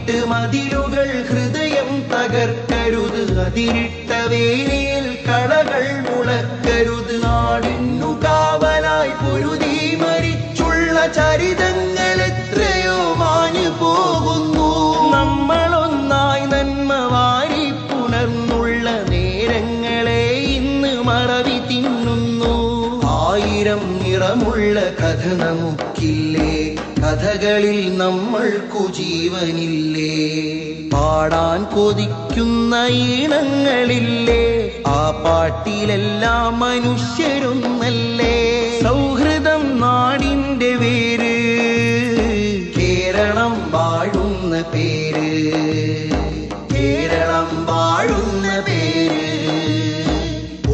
കല്ലിട്ട് മതിലുകൾ ഹൃദയം തകർക്കരുത്. അതിരിട്ട വേലിയിൽ കളകൾ മുളക്കരുത്. നാടിന്നു കാവലായി പൊരുതി മരിച്ചുള്ള ചരിതങ്ങൾ എത്രയോ മാഞ്ഞു പോകുന്നു. നമ്മളൊന്നായി നന്മ വാരി പുണർന്നുള്ള നേരങ്ങളെ ഇന്ന് മറവി തിന്നുന്നു. ആയിരം നിറമുള്ള കഥ നമുക്കില്ലേ? കഥകളിൽ നമ്മൾക്കു ജീവനില്ലേ? പാടാൻ കൊതിക്കുന്ന ഈണങ്ങളില്ലേ? ആ പാട്ടിലെല്ലാം മനുഷ്യരൊന്നല്ലേ? സൗഹൃദം നാടിന്റെ വേര്, കേരളം വാഴുന്ന പേര്, കേരളം വാഴുന്ന പേര്.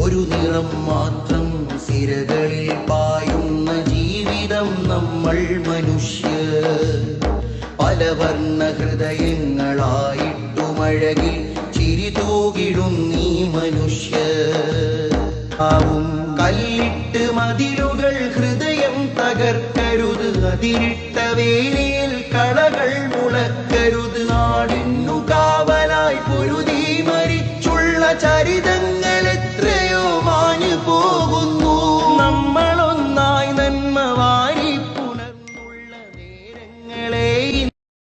ഒരു നിറം മാത്രം സിരകളിൽ പായുന്ന ജീവിതം നമ്മൾ മനുഷ്യർ. പലവർണ്ണ ഹൃദയങ്ങളായിട്ടുമഴകിൽ ചിരി തൂകിടും നീ മനുഷ്യർ. ആവും കല്ലിട്ട് മതിലുകൾ ഹൃദയം തകർക്കരുത്. അതിരിട്ട വേലിയിൽ കള